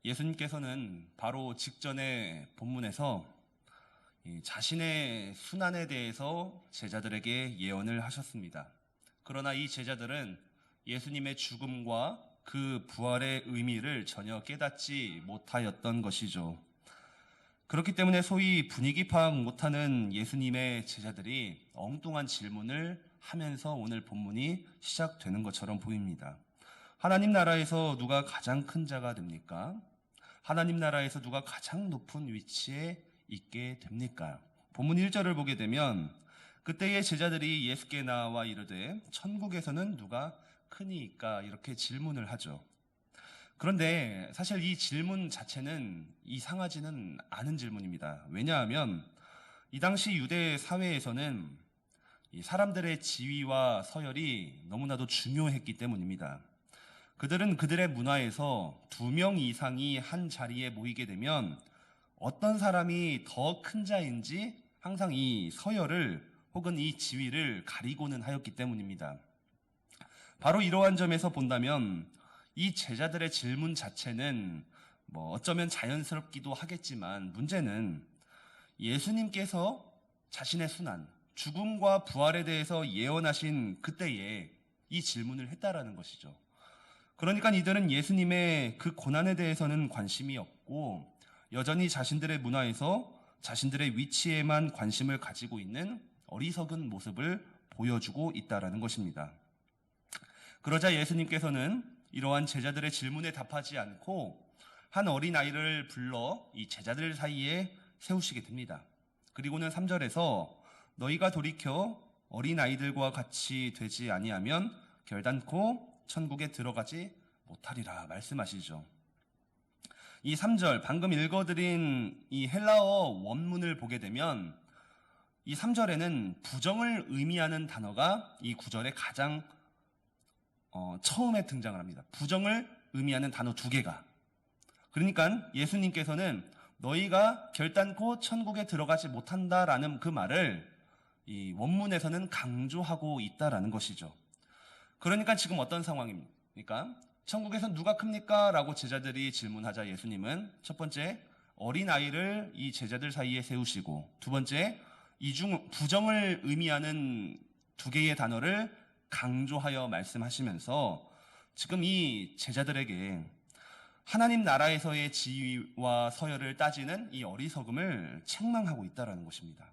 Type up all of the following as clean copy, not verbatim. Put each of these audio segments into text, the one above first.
예수님께서는 바로 직전의 본문에서 자신의 순환에 대해서 제자들에게 예언을 하셨습니다. 그러나 이 제자들은 예수님의 죽음과 그 부활의 의미를 전혀 깨닫지 못하였던 것이죠. 그렇기 때문에 소위 분위기 파악 못하는 예수님의 제자들이 엉뚱한 질문을 하면서 오늘 본문이 시작되는 것처럼 보입니다. 하나님 나라에서 누가 가장 큰 자가 됩니까? 하나님 나라에서 누가 가장 높은 위치에 있게 됩니까? 본문 1절을 보게 되면 그때의 제자들이 예수께 나와 이르되 천국에서는 누가 크니이까 이렇게 질문을 하죠. 그런데 사실 이 질문 자체는 이상하지는 않은 질문입니다. 왜냐하면 이 당시 유대 사회에서는 이 사람들의 지위와 서열이 너무나도 중요했기 때문입니다. 그들은 그들의 문화에서 2명 이상이 한 자리에 모이게 되면 어떤 사람이 더 큰 자인지 항상 이 서열을 혹은 이 지위를 가리고는 하였기 때문입니다. 바로 이러한 점에서 본다면 이 제자들의 질문 자체는 어쩌면 자연스럽기도 하겠지만 문제는 예수님께서 자신의 순환, 죽음과 부활에 대해서 예언하신 그때에 이 질문을 했다라는 것이죠. 그러니까 이들은 예수님의 그 고난에 대해서는 관심이 없고 여전히 자신들의 문화에서 자신들의 위치에만 관심을 가지고 있는 어리석은 모습을 보여주고 있다라는 것입니다. 그러자 예수님께서는 이러한 제자들의 질문에 답하지 않고 한 어린아이를 불러 이 제자들 사이에 세우시게 됩니다. 그리고는 3절에서 너희가 돌이켜 어린아이들과 같이 되지 아니하면 결단코 천국에 들어가지 못하리라 말씀하시죠. 이 3절 방금 읽어드린 이 헬라어 원문을 보게 되면 이 3절에는 부정을 의미하는 단어가 이 9절에 가장 처음에 등장을 합니다. 부정을 의미하는 단어 2개가. 그러니까 예수님께서는 너희가 결단코 천국에 들어가지 못한다라는 그 말을 이 원문에서는 강조하고 있다라는 것이죠. 그러니까 지금 어떤 상황입니까? 천국에서 누가 큽니까? 라고 제자들이 질문하자 예수님은 첫 번째 어린아이를 이 제자들 사이에 세우시고 두 번째 이중 부정을 의미하는 2개의 단어를 강조하여 말씀하시면서 지금 이 제자들에게 하나님 나라에서의 지위와 서열을 따지는 이 어리석음을 책망하고 있다는 것입니다.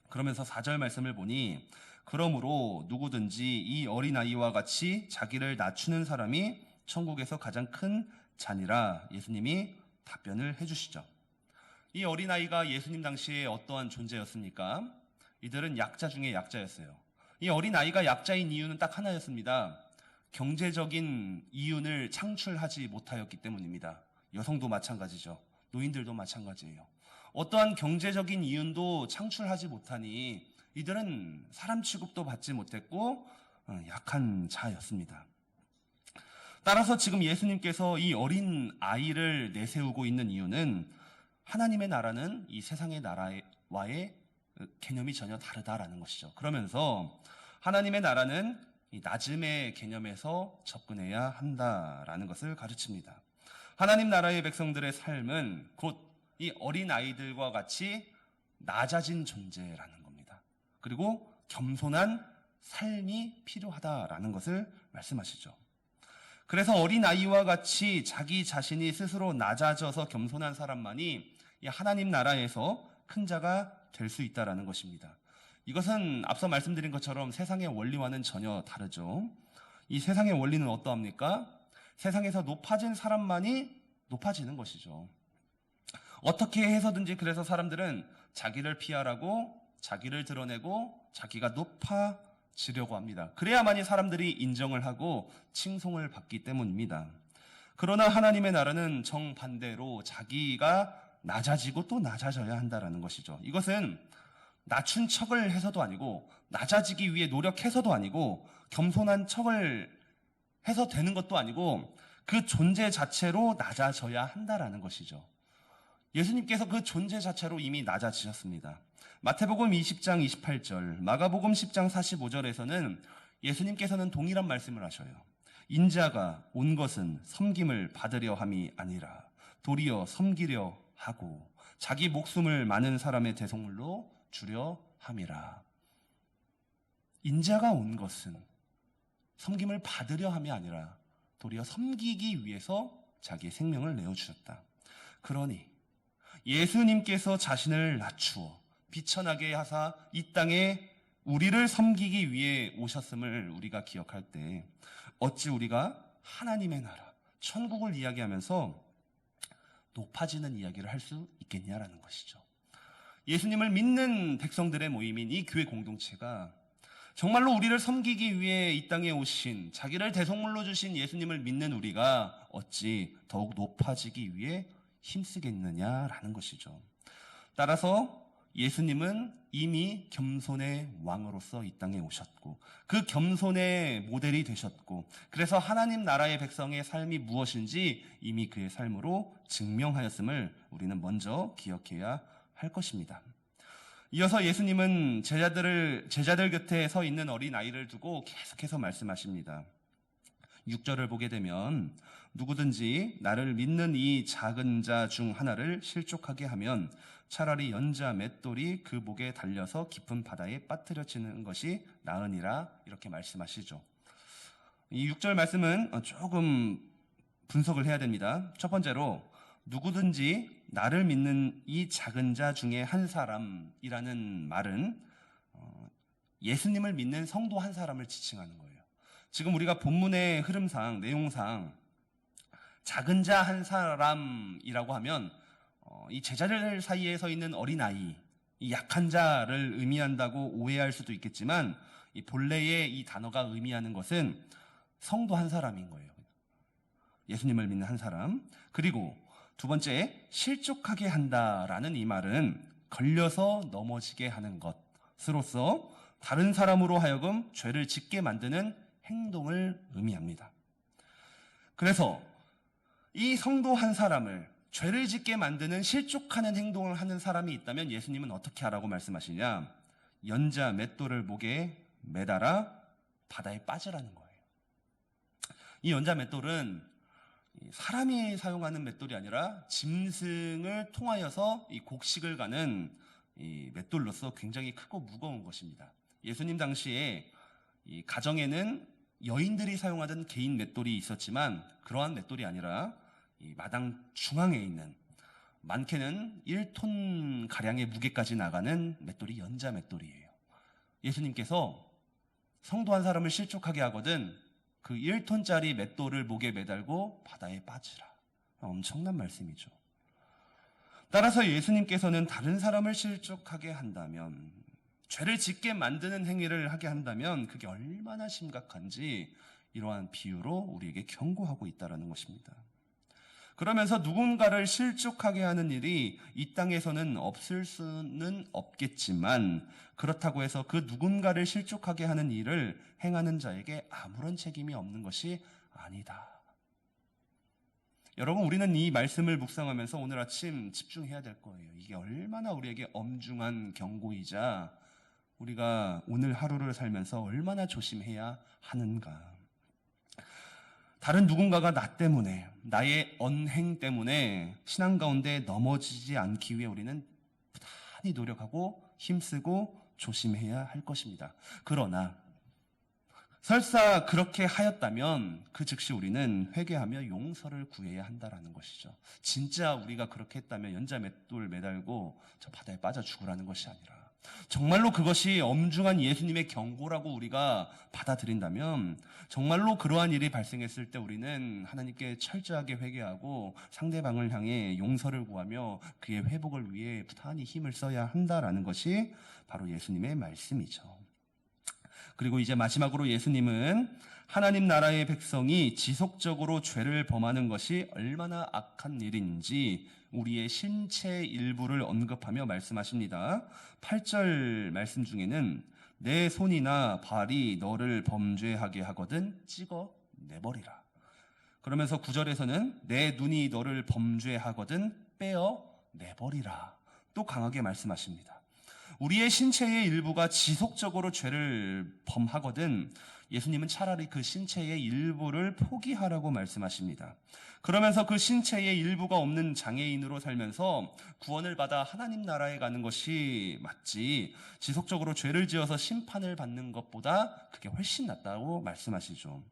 그러면서 4절 말씀을 보니 그러므로 누구든지 이 어린아이와 같이 자기를 낮추는 사람이 천국에서 가장 큰 자니라 예수님이 답변을 해주시죠. 이 어린아이가 예수님 당시에 어떠한 존재였습니까? 이들은 약자 중에 약자였어요. 이 어린아이가 약자인 이유는 딱 하나였습니다. 경제적인 이윤을 창출하지 못하였기 때문입니다. 여성도 마찬가지죠. 노인들도 마찬가지예요. 어떠한 경제적인 이윤도 창출하지 못하니 이들은 사람 취급도 받지 못했고 약한 자였습니다. 따라서 지금 예수님께서 이 어린 아이를 내세우고 있는 이유는 하나님의 나라는 이 세상의 나라와의 개념이 전혀 다르다라는 것이죠. 그러면서 하나님의 나라는 이 낮음의 개념에서 접근해야 한다라는 것을 가르칩니다. 하나님 나라의 백성들의 삶은 곧 이 어린아이들과 같이 낮아진 존재라는 겁니다. 그리고 겸손한 삶이 필요하다라는 것을 말씀하시죠. 그래서 어린아이와 같이 자기 자신이 스스로 낮아져서 겸손한 사람만이 이 하나님 나라에서 큰 자가 될 수 있다라는 것입니다. 이것은 앞서 말씀드린 것처럼 세상의 원리와는 전혀 다르죠. 이 세상의 원리는 어떠합니까? 세상에서 높아진 사람만이 높아지는 것이죠. 어떻게 해서든지 그래서 사람들은 자기를 피하라고 자기를 드러내고 자기가 높아지려고 합니다. 그래야만이 사람들이 인정을 하고 칭송을 받기 때문입니다. 그러나 하나님의 나라는 정반대로 자기가 낮아지고 또 낮아져야 한다는 것이죠. 이것은 낮춘 척을 해서도 아니고 낮아지기 위해 노력해서도 아니고 겸손한 척을 해서 되는 것도 아니고 그 존재 자체로 낮아져야 한다라는 것이죠. 예수님께서 그 존재 자체로 이미 낮아지셨습니다. 마태복음 20장 28절, 마가복음 10장 45절에서는 예수님께서는 동일한 말씀을 하셔요. 인자가 온 것은 섬김을 받으려 함이 아니라 도리어 섬기려 하고 자기 목숨을 많은 사람의 대속물로 주려 함이라. 인자가 온 것은 섬김을 받으려 함이 아니라 도리어 섬기기 위해서 자기의 생명을 내어주셨다. 그러니 예수님께서 자신을 낮추어 비천하게 하사 이 땅에 우리를 섬기기 위해 오셨음을 우리가 기억할 때 어찌 우리가 하나님의 나라, 천국을 이야기하면서 높아지는 이야기를 할 수 있겠냐라는 것이죠. 예수님을 믿는 백성들의 모임인 이 교회 공동체가 정말로 우리를 섬기기 위해 이 땅에 오신 자기를 대속물로 주신 예수님을 믿는 우리가 어찌 더욱 높아지기 위해 힘쓰겠느냐라는 것이죠. 따라서 예수님은 이미 겸손의 왕으로서 이 땅에 오셨고 그 겸손의 모델이 되셨고 그래서 하나님 나라의 백성의 삶이 무엇인지 이미 그의 삶으로 증명하였음을 우리는 먼저 기억해야 할 것입니다. 이어서 예수님은 제자들 곁에 서 있는 어린아이를 두고 계속해서 말씀하십니다. 6절을 보게 되면 누구든지 나를 믿는 이 작은 자 중 하나를 실족하게 하면 차라리 연자 맷돌이 그 목에 달려서 깊은 바다에 빠뜨려지는 것이 나으니라 이렇게 말씀하시죠. 이 6절 말씀은 조금 분석을 해야 됩니다. 첫 번째로 누구든지 나를 믿는 이 작은 자 중에 한 사람이라는 말은 예수님을 믿는 성도 한 사람을 지칭하는 거예요. 지금 우리가 본문의 흐름상 내용상 작은 자 한 사람이라고 하면 이 제자들 사이에 서 있는 어린아이, 이 약한 자를 의미한다고 오해할 수도 있겠지만 이 본래의 이 단어가 의미하는 것은 성도 한 사람인 거예요. 예수님을 믿는 한 사람. 그리고 두 번째, 실족하게 한다라는 이 말은 걸려서 넘어지게 하는 것으로서 다른 사람으로 하여금 죄를 짓게 만드는 행동을 의미합니다. 그래서 이 성도 한 사람을 죄를 짓게 만드는 실족하는 행동을 하는 사람이 있다면 예수님은 어떻게 하라고 말씀하시냐? 연자 맷돌을 목에 매달아 바다에 빠지라는 거예요. 이 연자 맷돌은 사람이 사용하는 맷돌이 아니라 짐승을 통하여서 이 곡식을 가는 이 맷돌로서 굉장히 크고 무거운 것입니다. 예수님 당시에 이 가정에는 여인들이 사용하던 개인 맷돌이 있었지만 그러한 맷돌이 아니라 이 마당 중앙에 있는 많게는 1톤 가량의 무게까지 나가는 맷돌이 연자 맷돌이에요. 예수님께서 성도 한 사람을 실족하게 하거든 그 1톤짜리 맷돌을 목에 매달고 바다에 빠지라. 엄청난 말씀이죠. 따라서 예수님께서는 다른 사람을 실족하게 한다면, 죄를 짓게 만드는 행위를 하게 한다면 그게 얼마나 심각한지 이러한 비유로 우리에게 경고하고 있다는 것입니다. 그러면서 누군가를 실족하게 하는 일이 이 땅에서는 없을 수는 없겠지만 그렇다고 해서 그 누군가를 실족하게 하는 일을 행하는 자에게 아무런 책임이 없는 것이 아니다. 여러분, 우리는 이 말씀을 묵상하면서 오늘 아침 집중해야 될 거예요. 이게 얼마나 우리에게 엄중한 경고이자 우리가 오늘 하루를 살면서 얼마나 조심해야 하는가. 다른 누군가가 나 때문에, 나의 언행 때문에 신앙 가운데 넘어지지 않기 위해 우리는 부단히 노력하고 힘쓰고 조심해야 할 것입니다. 그러나 설사 그렇게 하였다면 그 즉시 우리는 회개하며 용서를 구해야 한다라는 것이죠. 진짜 우리가 그렇게 했다면 연자 맷돌 매달고 저 바다에 빠져 죽으라는 것이 아니라 정말로 그것이 엄중한 예수님의 경고라고 우리가 받아들인다면 정말로 그러한 일이 발생했을 때 우리는 하나님께 철저하게 회개하고 상대방을 향해 용서를 구하며 그의 회복을 위해 부단히 힘을 써야 한다라는 것이 바로 예수님의 말씀이죠. 그리고 이제 마지막으로 예수님은 하나님 나라의 백성이 지속적으로 죄를 범하는 것이 얼마나 악한 일인지 우리의 신체 일부를 언급하며 말씀하십니다. 8절 말씀 중에는 내 손이나 발이 너를 범죄하게 하거든 찍어 내버리라. 그러면서 9절에서는 내 눈이 너를 범죄하거든 빼어 내버리라. 또 강하게 말씀하십니다. 우리의 신체의 일부가 지속적으로 죄를 범하거든 예수님은 차라리 그 신체의 일부를 포기하라고 말씀하십니다. 그러면서 그 신체의 일부가 없는 장애인으로 살면서 구원을 받아 하나님 나라에 가는 것이 맞지, 지속적으로 죄를 지어서 심판을 받는 것보다 그게 훨씬 낫다고 말씀하시죠.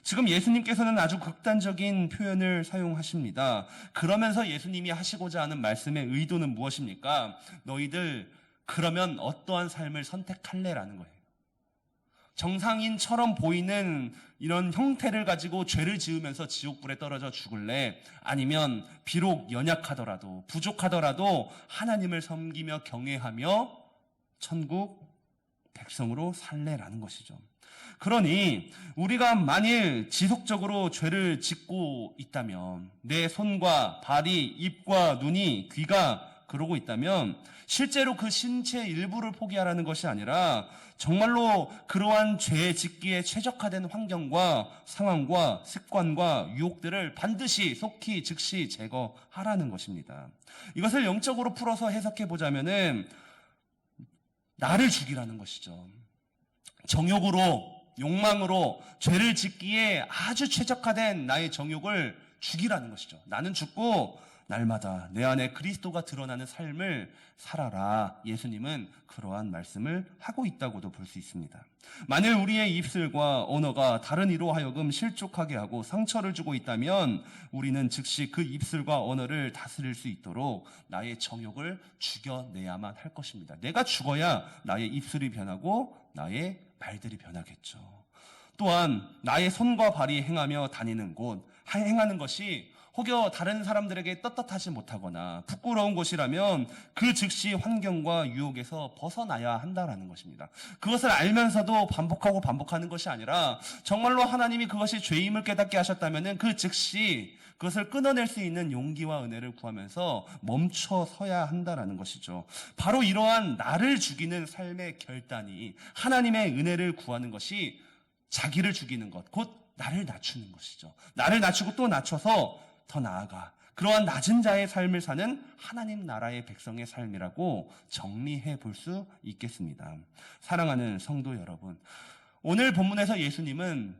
지금 예수님께서는 아주 극단적인 표현을 사용하십니다. 그러면서 예수님이 하시고자 하는 말씀의 의도는 무엇입니까? 너희들 그러면 어떠한 삶을 선택할래라는 거예요. 정상인처럼 보이는 이런 형태를 가지고 죄를 지으면서 지옥불에 떨어져 죽을래? 아니면 비록 연약하더라도 부족하더라도 하나님을 섬기며 경외하며 천국 백성으로 살래라는 것이죠. 그러니 우리가 만일 지속적으로 죄를 짓고 있다면, 내 손과 발이, 입과 눈이, 귀가 그러고 있다면 실제로 그 신체 일부를 포기하라는 것이 아니라 정말로 그러한 죄 짓기에 최적화된 환경과 상황과 습관과 유혹들을 반드시 속히 즉시 제거하라는 것입니다. 이것을 영적으로 풀어서 해석해 보자면은 나를 죽이라는 것이죠. 정욕으로, 욕망으로 죄를 짓기에 아주 최적화된 나의 정욕을 죽이라는 것이죠. 나는 죽고 날마다 내 안에 그리스도가 드러나는 삶을 살아라. 예수님은 그러한 말씀을 하고 있다고도 볼 수 있습니다. 만일 우리의 입술과 언어가 다른 이로 하여금 실족하게 하고 상처를 주고 있다면 우리는 즉시 그 입술과 언어를 다스릴 수 있도록 나의 정욕을 죽여내야만 할 것입니다. 내가 죽어야 나의 입술이 변하고 나의 말들이 변하겠죠. 또한 나의 손과 발이 행하며 다니는 곳, 행하는 것이 혹여 다른 사람들에게 떳떳하지 못하거나 부끄러운 곳이라면 그 즉시 환경과 유혹에서 벗어나야 한다라는 것입니다. 그것을 알면서도 반복하는 것이 아니라 정말로 하나님이 그것이 죄임을 깨닫게 하셨다면 그 즉시 그것을 끊어낼 수 있는 용기와 은혜를 구하면서 멈춰서야 한다라는 것이죠. 바로 이러한 나를 죽이는 삶의 결단이, 하나님의 은혜를 구하는 것이 자기를 죽이는 것, 곧 나를 낮추는 것이죠. 나를 낮추고 또 낮춰서 더 나아가 그러한 낮은 자의 삶을 사는 하나님 나라의 백성의 삶이라고 정리해 볼 수 있겠습니다. 사랑하는 성도 여러분, 오늘 본문에서 예수님은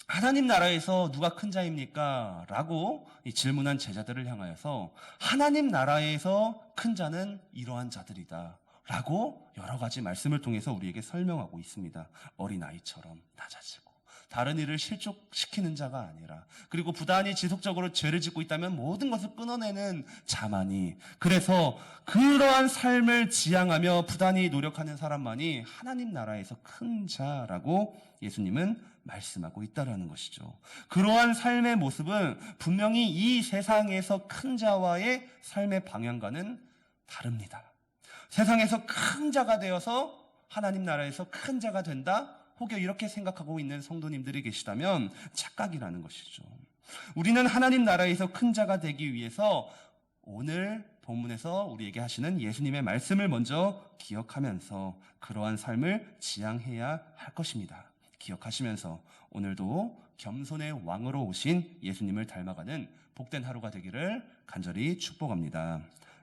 하나님 나라에서 누가 큰 자입니까? 라고 질문한 제자들을 향하여서 하나님 나라에서 큰 자는 이러한 자들이다 라고 여러 가지 말씀을 통해서 우리에게 설명하고 있습니다. 어린아이처럼 낮아지고 다른 일을 실족시키는 자가 아니라, 그리고 부단히 지속적으로 죄를 짓고 있다면 모든 것을 끊어내는 자만이, 그래서 그러한 삶을 지향하며 부단히 노력하는 사람만이 하나님 나라에서 큰 자라고 예수님은 말씀하고 있다는 것이죠. 그러한 삶의 모습은 분명히 이 세상에서 큰 자와의 삶의 방향과는 다릅니다. 세상에서 큰 자가 되어서 하나님 나라에서 큰 자가 된다? 혹여 이렇게 생각하고 있는 성도님들이 계시다면 착각이라는 것이죠. 우리는 하나님 나라에서 큰 자가 되기 위해서 오늘 본문에서 우리에게 하시는 예수님의 말씀을 먼저 기억하면서 그러한 삶을 지향해야 할 것입니다. 기억하시면서 오늘도 겸손의 왕으로 오신 예수님을 닮아가는 복된 하루가 되기를 간절히 축복합니다.